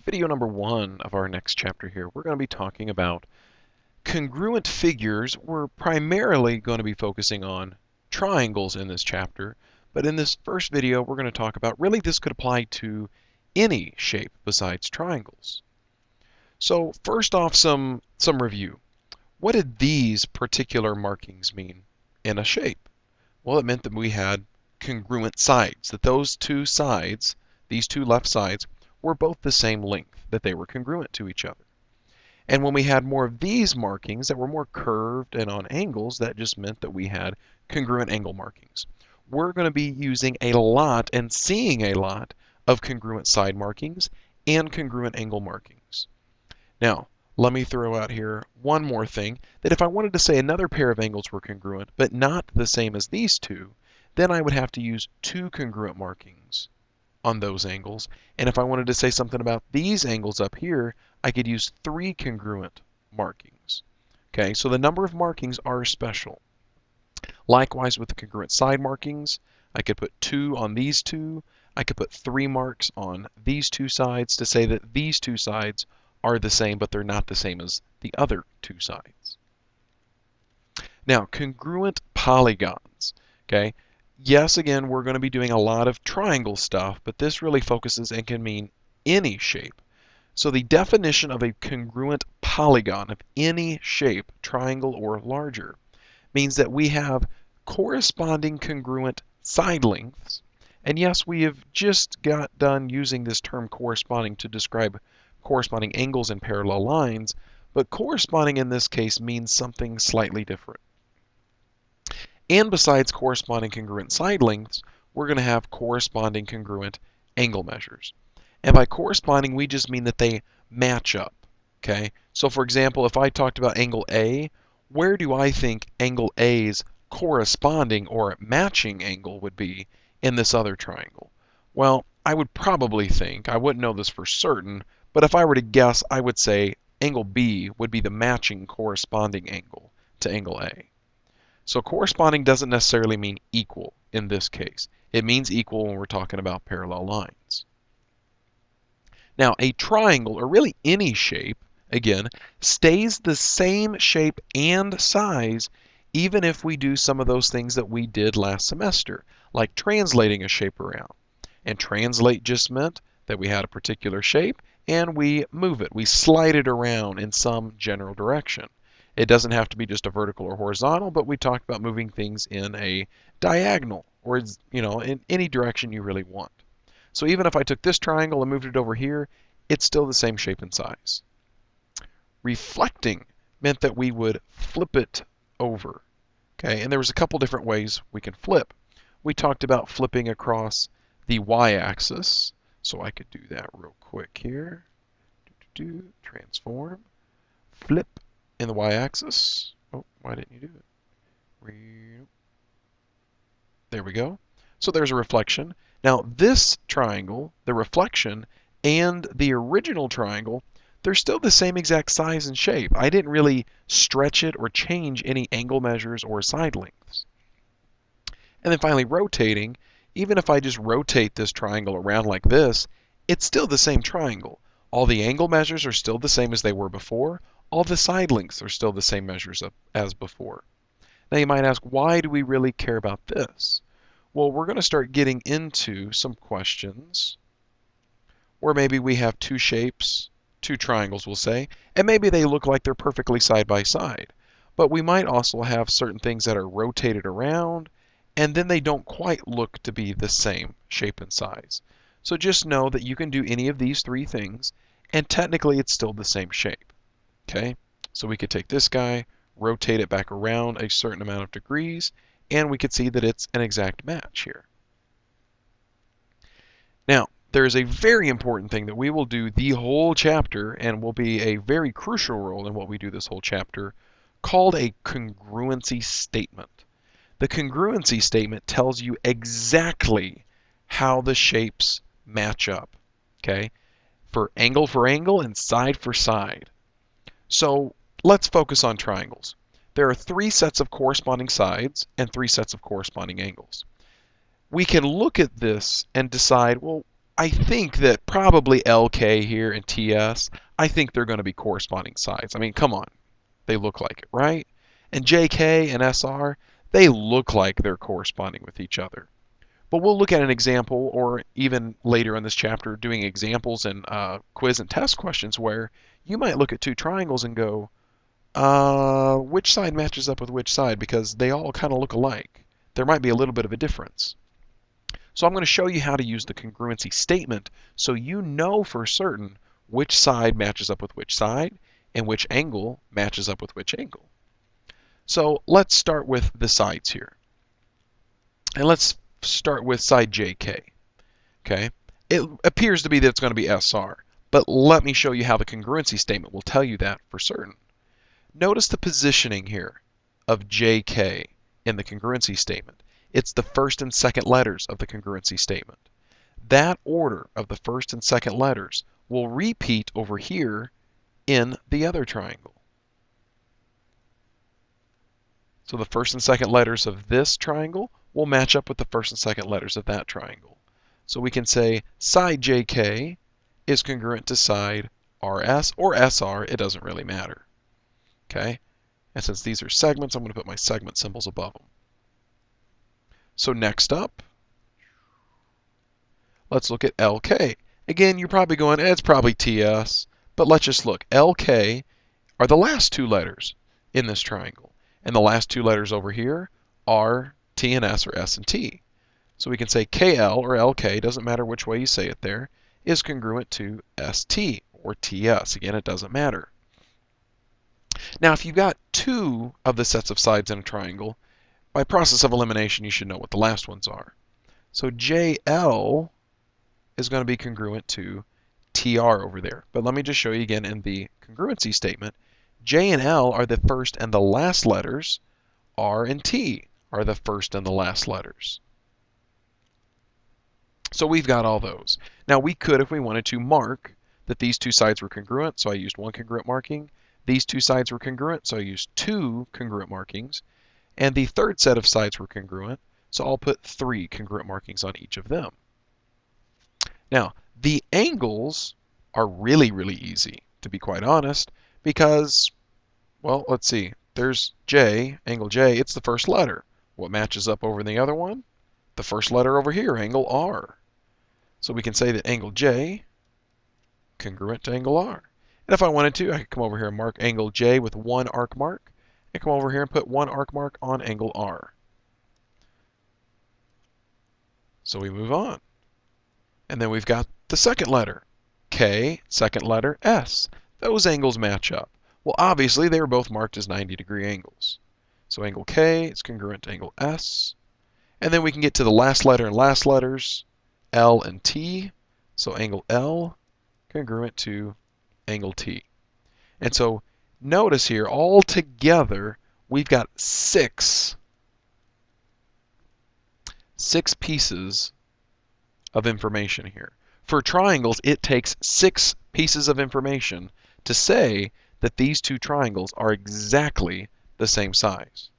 Video number 1 of our next chapter here, we're going to be talking about congruent figures. We're primarily going to be focusing on triangles in this chapter, but in this first video we're going to talk about really this could apply to any shape besides triangles. So first off, some review. What did these particular markings mean in a shape? Well, it meant that we had congruent sides, that those two sides, these two left sides, were both the same length, that they were congruent to each other. And when we had more of these markings that were more curved and on angles, that just meant that we had congruent angle markings. We're going to be using a lot and seeing a lot of congruent side markings and congruent angle markings. Now, let me throw out here one more thing, that if I wanted to say another pair of angles were congruent, but not the same as these two, then I would have to use two congruent markings on those angles. And if I wanted to say something about these angles up here, I could use three congruent markings. Okay, so the number of markings are special. Likewise with the congruent side markings, I could put 2 on these two. I could put 3 marks on these two sides to say that these two sides are the same, but they're not the same as the other two sides. Now, congruent polygons. Okay, yes, again, we're going to be doing a lot of triangle stuff, but this really focuses and can mean any shape. So the definition of a congruent polygon of any shape, triangle or larger, means that we have corresponding congruent side lengths. And yes, we have just got done using this term corresponding to describe corresponding angles and parallel lines, but corresponding in this case means something slightly different. And besides corresponding congruent side lengths, we're going to have corresponding congruent angle measures. And by corresponding, we just mean that they match up. Okay? So for example, if I talked about angle A, where do I think angle A's corresponding or matching angle would be in this other triangle? Well, I would probably think, I wouldn't know this for certain, but if I were to guess, I would say angle B would be the matching corresponding angle to angle A. So corresponding doesn't necessarily mean equal in this case. It means equal when we're talking about parallel lines. Now, a triangle, or really any shape, again, stays the same shape and size even if we do some of those things that we did last semester, like translating a shape around. And translate just meant that we had a particular shape and we move it. We slide it around in some general direction. It doesn't have to be just a vertical or horizontal, but we talked about moving things in a diagonal or, in any direction you really want. So even if I took this triangle and moved it over here, it's still the same shape and size. Reflecting meant that we would flip it over. Okay, and there was a couple different ways we can flip. We talked about flipping across the y-axis. So I could do that real quick here. Transform, flip in the y-axis. Oh, why didn't you do it? There we go. So there's a reflection. Now this triangle, the reflection, and the original triangle, they're still the same exact size and shape. I didn't really stretch it or change any angle measures or side lengths. And then finally rotating. Even if I just rotate this triangle around like this, it's still the same triangle. All the angle measures are still the same as they were before. All the side lengths are still the same measures as before. Now you might ask, why do we really care about this? Well, we're going to start getting into some questions where maybe we have two shapes, two triangles we'll say, and maybe they look like they're perfectly side by side. But we might also have certain things that are rotated around, and then they don't quite look to be the same shape and size. So just know that you can do any of these three things, and technically it's still the same shape. Okay, so we could take this guy, rotate it back around a certain amount of degrees, and we could see that it's an exact match here. Now, there is a very important thing that we will do the whole chapter, and will be a very crucial role in what we do this whole chapter, called a congruency statement. The congruency statement tells you exactly how the shapes match up, okay? For angle and side for side. So let's focus on triangles. There are 3 sets of corresponding sides and 3 sets of corresponding angles. We can look at this and decide, well, I think that probably LK here and TS, I think they're going to be corresponding sides. I mean, come on. They look like it, right? And JK and SR, they look like they're corresponding with each other. But we'll look at an example, or even later in this chapter, doing examples and quiz and test questions where you might look at two triangles and go, which side matches up with which side? Because they all kind of look alike. There might be a little bit of a difference. So I'm going to show you how to use the congruency statement so you know for certain which side matches up with which side and which angle matches up with which angle. So let's start with the sides here. And let's start with side JK. Okay? It appears to be that it's going to be SR, but let me show you how the congruency statement will tell you that for certain. Notice the positioning here of JK in the congruency statement. It's the first and second letters of the congruency statement. That order of the first and second letters will repeat over here in the other triangle. So the first and second letters of this triangle will match up with the first and second letters of that triangle. So we can say side JK is congruent to side RS or SR, it doesn't really matter. Okay? And since these are segments, I'm going to put my segment symbols above them. So next up, let's look at LK. Again, you're probably going, it's probably TS, but let's just look. LK are the last two letters in this triangle. And the last two letters over here are T and S, or S and T. So we can say KL or LK, doesn't matter which way you say it there, is congruent to ST or TS. Again, it doesn't matter. Now, if you've got two of the sets of sides in a triangle, by process of elimination, you should know what the last ones are. So JL is going to be congruent to TR over there. But let me just show you again in the congruency statement. J and L are the first and the last letters. R and T are the first and the last letters. So we've got all those. Now we could, if we wanted to, mark that these two sides were congruent, so I used one congruent marking. These two sides were congruent, so I used two congruent markings. And the third set of sides were congruent, so I'll put 3 congruent markings on each of them. Now, the angles are really, really easy, to be quite honest, because, well, let's see. There's J, angle J, it's the first letter. What matches up over the other one? The first letter over here, angle R. So we can say that angle J congruent to angle R. And if I wanted to, I could come over here and mark angle J with 1 arc mark, and come over here and put 1 arc mark on angle R. So we move on. And then we've got the second letter, K, second letter, S. Those angles match up. Well, obviously, they were both marked as 90-degree angles. So angle K is congruent to angle S. And then we can get to the last letter and last letters, L and T. So angle L congruent to angle T. And so notice here, all together, we've got six pieces of information here. For triangles, it takes 6 pieces of information to say that these two triangles are exactly the same size.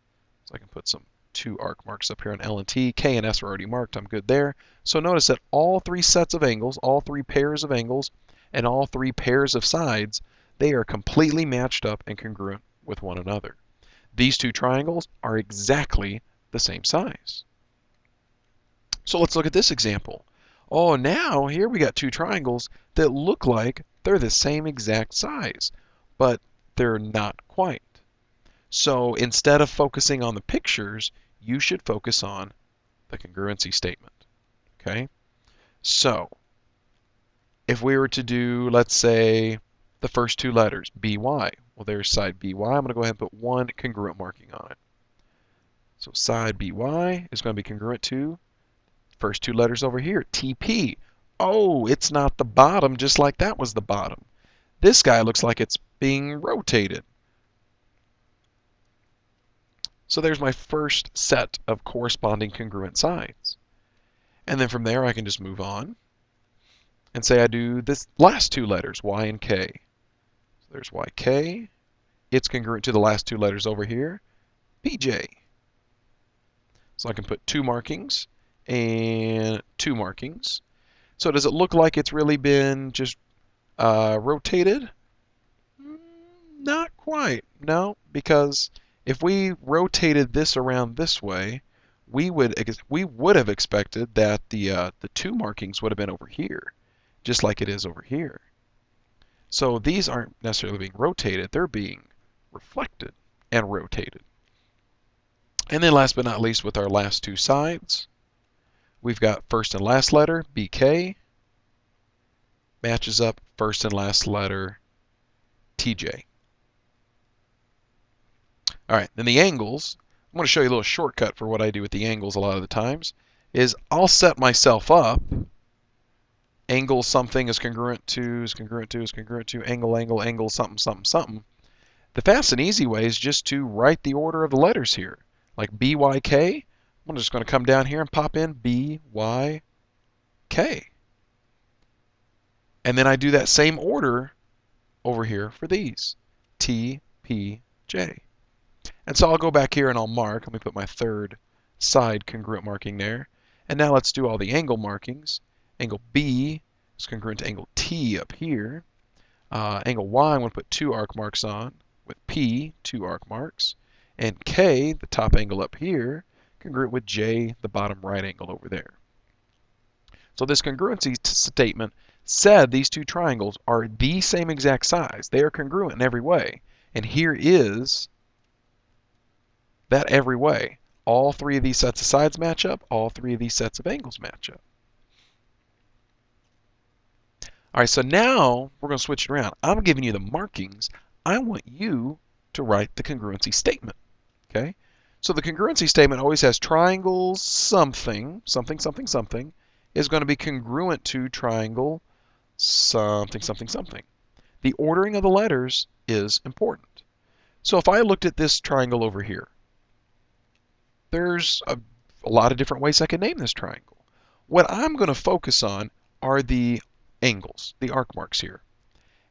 So I can put some 2 arc marks up here on L and T. K and S are already marked. I'm good there. So notice that all 3 sets of angles, all 3 pairs of angles, and all 3 pairs of sides, they are completely matched up and congruent with one another. These two triangles are exactly the same size. So let's look at this example. Oh, now here we got 2 triangles that look like they're the same exact size, but they're not quite. So instead of focusing on the pictures, you should focus on the congruency statement. Okay? So if we were to do, let's say, the first 2 letters, BY. Well, there's side BY. I'm going to go ahead and put 1 congruent marking on it. So side BY is going to be congruent to first 2 letters over here, TP. Oh, it's not the bottom, just like that was the bottom. This guy looks like it's being rotated. So there's my first set of corresponding congruent sides. And then from there, I can just move on and say I do this last 2 letters, Y and K. So there's YK. It's congruent to the last 2 letters over here, PJ. So I can put 2 markings and 2 markings. So does it look like it's really been just rotated? Not quite, no, because if we rotated this around this way, we would have expected that the two markings would have been over here, just like it is over here. So these aren't necessarily being rotated, they're being reflected and rotated. And then last but not least, with our last two sides, we've got first and last letter, BK, matches up first and last letter, TJ. All right, then the angles, I'm going to show you a little shortcut for what I do with the angles a lot of the times, is I'll set myself up, angle something is congruent to, angle, angle, angle, something, something, something. The fast and easy way is just to write the order of the letters here. Like BYK, I'm just going to come down here and pop in BYK. And then I do that same order over here for these, TPJ. And so I'll go back here and I'll mark. Let me put my third side congruent marking there. And now let's do all the angle markings. Angle B is congruent to angle T up here. Angle Y, I'm going to put 2 arc marks on, with P, 2 arc marks. And K, the top angle up here, congruent with J, the bottom right angle over there. So this congruency statement said these two triangles are the same exact size. They are congruent in every way. And here is that every way. All three of these sets of sides match up. All three of these sets of angles match up. All right, so now we're going to switch it around. I'm giving you the markings. I want you to write the congruency statement. Okay? So the congruency statement always has triangles something, something, something, something, is going to be congruent to triangle something, something, something. The ordering of the letters is important. So if I looked at this triangle over here, there's a lot of different ways I can name this triangle. What I'm going to focus on are the angles, the arc marks here.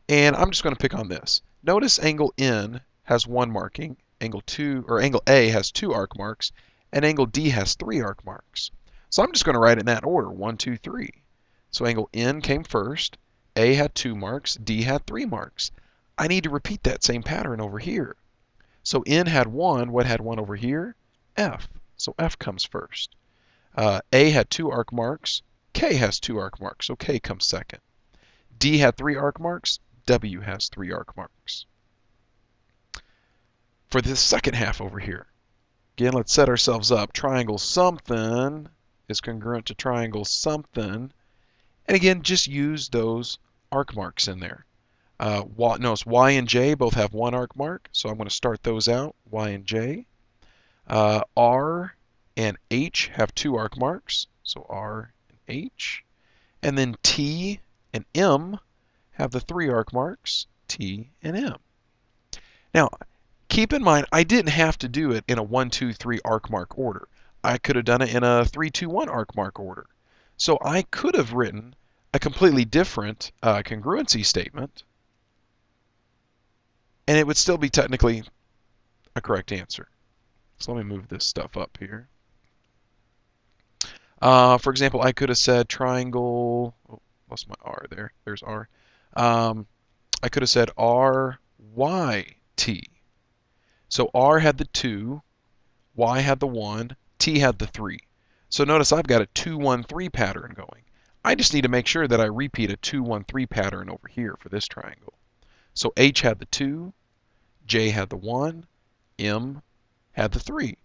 And I'm just going to pick on this. Notice angle N has 1 marking, angle A has 2 arc marks, and angle D has 3 arc marks. So I'm just going to write it in that order, 1, 2, 3. So angle N came first, A had 2 marks, D had 3 marks. I need to repeat that same pattern over here. So N had 1, what had 1 over here? F. So F comes first. A had 2 arc marks, K has 2 arc marks, so K comes second. D had 3 arc marks, W has 3 arc marks. For this second half over here, again, let's set ourselves up. Triangle something is congruent to triangle something. And again, just use those arc marks in there. Notice Y and J both have 1 arc mark, so I'm going to start those out, Y and J. R and H have 2 arc marks, so R and H. And then T and M have the 3 arc marks, T and M. Now, keep in mind, I didn't have to do it in a 1, 2, 3 arc mark order. I could have done it in a 3, 2, 1 arc mark order. So I could have written a completely different congruency statement, and it would still be technically a correct answer. So let me move this stuff up here. For example, I could have said triangle, oh, lost my R there, there's R. I could have said RYT. So R had the 2, Y had the 1, T had the 3. So notice I've got a 2, 1, 3 pattern going. I just need to make sure that I repeat a 2, 1, 3 pattern over here for this triangle. So H had the 2, J had the 1, M had the 3.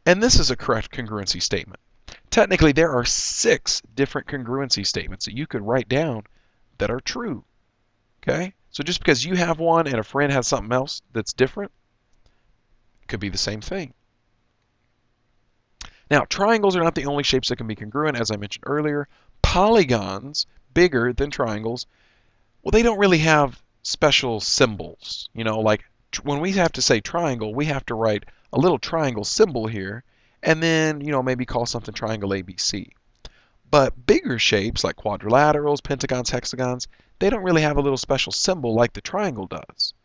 And this is a correct congruency statement. Technically, there are 6 different congruency statements that you could write down that are true. Okay? So just because you have one and a friend has something else that's different, it could be the same thing. Now, triangles are not the only shapes that can be congruent, as I mentioned earlier. Polygons, bigger than triangles, well, they don't really have special symbols. You know, like when we have to say triangle, we have to write a little triangle symbol here, and then, you know, maybe call something triangle ABC. But bigger shapes like quadrilaterals, pentagons, hexagons, they don't really have a little special symbol like the triangle does.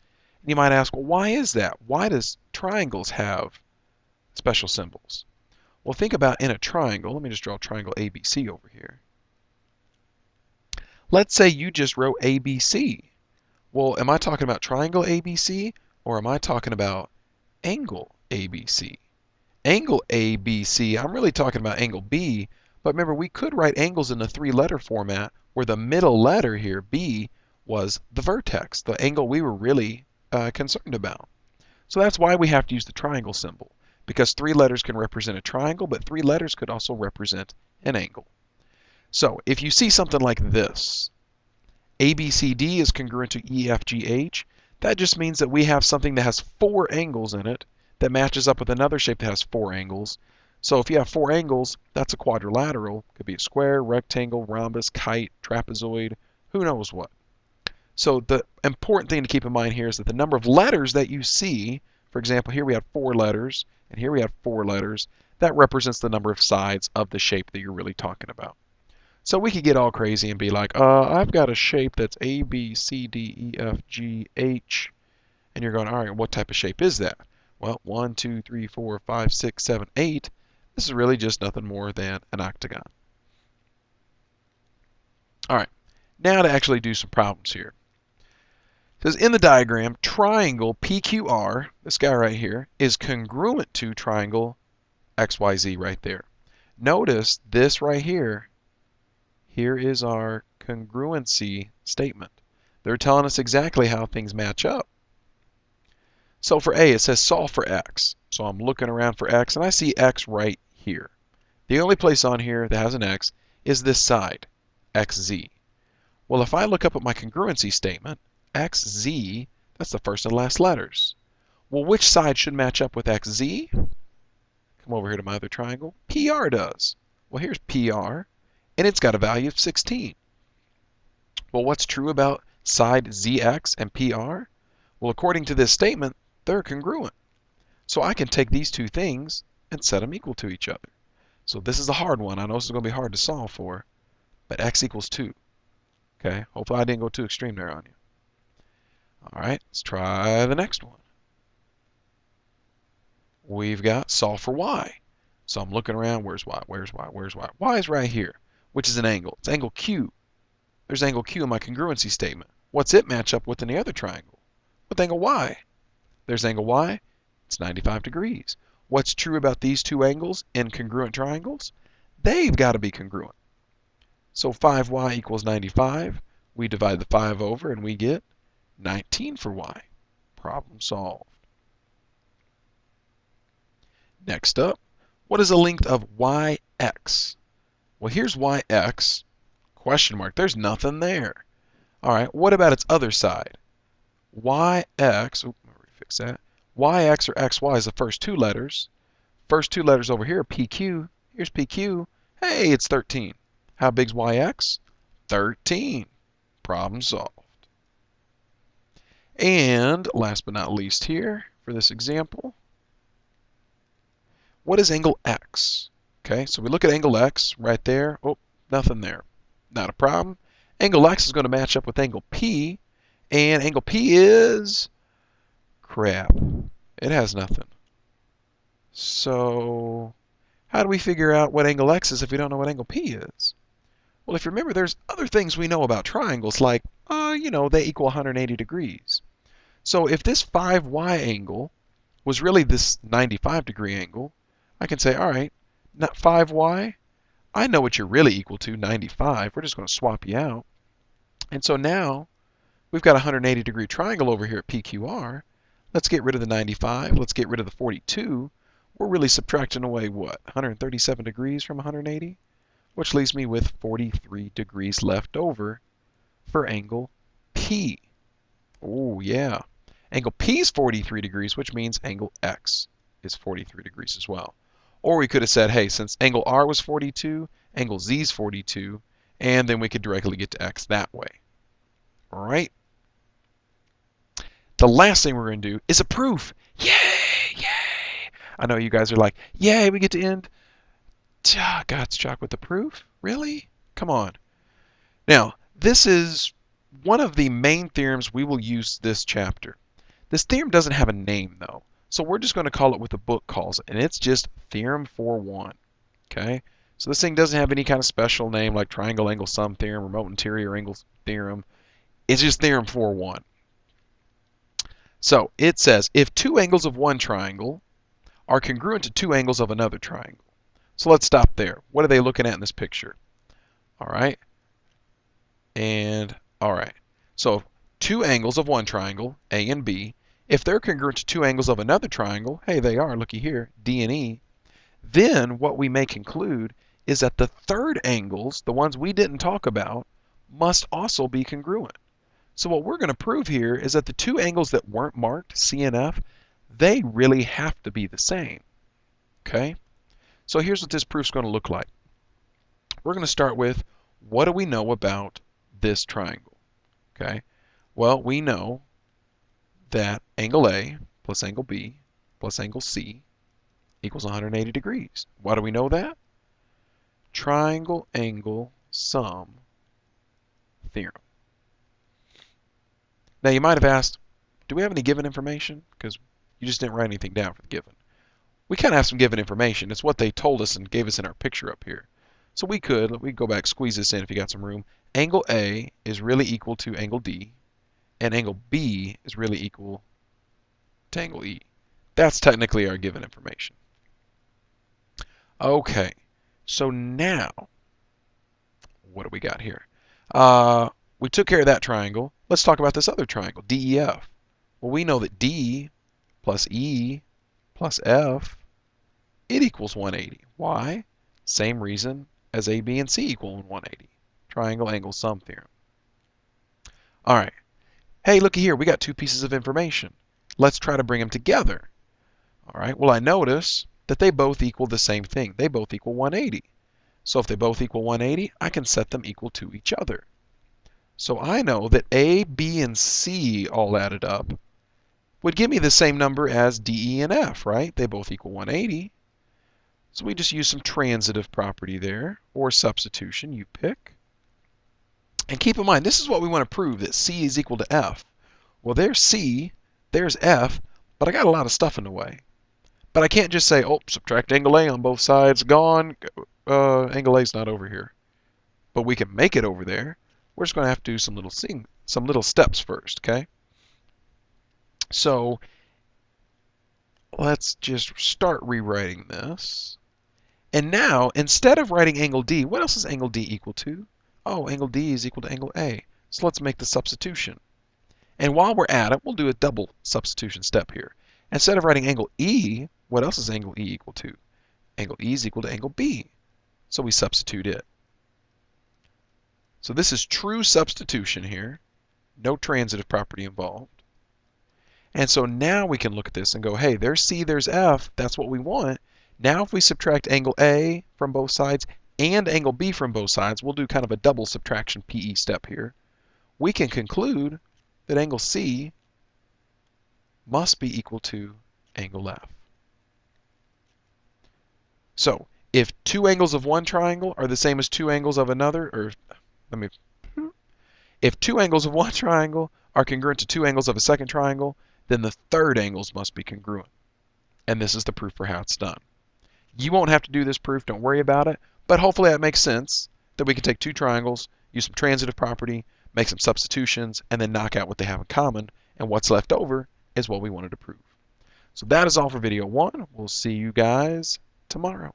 You might ask, well, why is that? Why does triangles have special symbols? Well, think about in a triangle. Let me just draw triangle ABC over here. Let's say you just wrote ABC. Well, am I talking about triangle ABC or am I talking about angle ABC? Angle ABC, I'm really talking about angle B, but remember we could write angles in the three-letter format where the middle letter here, B, was the vertex, the angle we were really concerned about. So that's why we have to use the triangle symbol, because three letters can represent a triangle, but three letters could also represent an angle. So if you see something like this, ABCD is congruent to EFGH, that just means that we have something that has four angles in it that matches up with another shape that has four angles. So if you have four angles, that's a quadrilateral. It could be a square, rectangle, rhombus, kite, trapezoid, who knows what. So the important thing to keep in mind here is that the number of letters that you see, for example, here we have 4 letters, and here we have 4 letters, that represents the number of sides of the shape that you're really talking about. So we could get all crazy and be like, I've got a shape that's A, B, C, D, E, F, G, H, and you're going, all right, what type of shape is that? Well, 1, 2, 3, 4, 5, 6, 7, 8. This is really just nothing more than an octagon. All right, now to actually do some problems here. It says in the diagram, triangle PQR, this guy right here, is congruent to triangle XYZ right there. Notice this right here. Here is our congruency statement. They're telling us exactly how things match up. So for A, it says solve for X. So I'm looking around for X, and I see X right here. The only place on here that has an X is this side, XZ. Well, if I look up at my congruency statement, XZ, that's the first and last letters. Well, which side should match up with XZ? Come over here to my other triangle. PR does. Well, here's PR, and it's got a value of 16. Well, what's true about side ZX and PR? Well, according to this statement, they're congruent. So I can take these two things and set them equal to each other. So this is a hard one. I know this is going to be hard to solve for, but X equals 2. Okay, hopefully I didn't go too extreme there on you. All right, let's try the next one. We've got solve for Y. So I'm looking around, where's Y, where's Y, where's Y? Y is right here, which is an angle. It's angle Q. There's angle Q in my congruency statement. What's it match up with in the other triangle? With angle Y. There's angle Y. It's 95 degrees. What's true about these two angles in congruent triangles? They've got to be congruent. So 5Y equals 95. We divide the 5 over and we get 19 for Y. Problem solved. Next up, what is the length of YX? Well, here's YX, question mark. There's nothing there. All right, what about its other side? YX, let me fix that. YX or XY is the first two letters. First two letters over here are PQ. Here's PQ. Hey, it's 13. How big's YX? 13. Problem solved. And last but not least here, for this example, what is angle X? Okay, so we look at angle X right there. Oh, nothing there. Not a problem. Angle X is going to match up with angle P, and angle P is crap. It has nothing. So how do we figure out what angle X is if we don't know what angle P is? Well, if you remember, there's other things we know about triangles, like, they equal 180 degrees. So if this 5Y angle was really this 95 degree angle, I can say, all right, not 5Y, I know what you're really equal to, 95. We're just going to swap you out. And so now we've got a 180 degree triangle over here at PQR. Let's get rid of the 95. Let's get rid of the 42. We're really subtracting away what? 137 degrees from 180? Which leaves me with 43 degrees left over for angle P. Oh, yeah. Angle P is 43 degrees, which means angle X is 43 degrees as well. Or we could have said, hey, since angle R was 42, angle Z is 42, and then we could directly get to X that way. All right? The last thing we're going to do is a proof. Yay! Yay! I know you guys are like, yay, we get to end God's chalk with the proof? Really? Come on. Now, this is one of the main theorems we will use this chapter. This theorem doesn't have a name, though, so we're just going to call it what the book calls it, and it's just Theorem 4.1. Okay? So this thing doesn't have any kind of special name like triangle angle sum theorem, remote interior angle theorem. It's just theorem 4.1. So it says if two angles of one triangle are congruent to two angles of another triangle. So let's stop there. What are they looking at in this picture? All right. And all right. So two angles of one triangle, A and B, if they're congruent to two angles of another triangle, hey, they are, looky here, D and E, then what we may conclude is that the third angles, the ones we didn't talk about, must also be congruent. So what we're going to prove here is that the two angles that weren't marked, C and F, they really have to be the same. Okay? So here's what this proof's going to look like. We're going to start with, what do we know about this triangle? Okay? Well, we know that angle A plus angle B plus angle C equals 180 degrees. Why do we know that? Triangle angle sum theorem. Now you might have asked, do we have any given information? Because you just didn't write anything down for the given. We kind of have some given information. It's what they told us and gave us in our picture up here. So we could go back, squeeze this in if you got some room. Angle A is really equal to angle D, and angle B is really equal to angle E. That's technically our given information. Okay, so now, what do we got here? We took care of that triangle. Let's talk about this other triangle, DEF. Well, we know that D plus E plus F, it equals 180. Why? Same reason as A, B, and C equal 180. Triangle angle sum theorem. All right. Hey, looky here. We got two pieces of information. Let's try to bring them together. All right. Well, I notice that they both equal the same thing. They both equal 180. So if they both equal 180, I can set them equal to each other. So I know that A, B, and C all added up would give me the same number as D, E, and F, right? They both equal 180. So we just use some transitive property there, or substitution, you pick. And keep in mind, this is what we want to prove, that C is equal to F. Well, there's C, there's F, but I got a lot of stuff in the way. But I can't just say, oh, subtract angle A on both sides, gone, angle A's not over here. But we can make it over there. We're just going to have to do some little steps first, okay? So let's just start rewriting this. And now, instead of writing angle D, what else is angle D equal to? Oh, angle D is equal to angle A. So let's make the substitution. And while we're at it, we'll do a double substitution step here. Instead of writing angle E, what else is angle E equal to? Angle E is equal to angle B. So we substitute it. So this is true substitution here. No transitive property involved. And so now we can look at this and go, hey, there's C, there's F. That's what we want. Now if we subtract angle A from both sides and angle B from both sides, we'll do kind of a double subtraction PE step here. We can conclude that angle C must be equal to angle F. So if two angles of one triangle are the same as two angles of another, or if two angles of one triangle are congruent to two angles of a second triangle, then the third angles must be congruent. And this is the proof for how it's done. You won't have to do this proof, don't worry about it, but hopefully that makes sense, that we can take two triangles, use some transitive property, make some substitutions, and then knock out what they have in common, and what's left over is what we wanted to prove. So that is all for video 1. We'll see you guys tomorrow.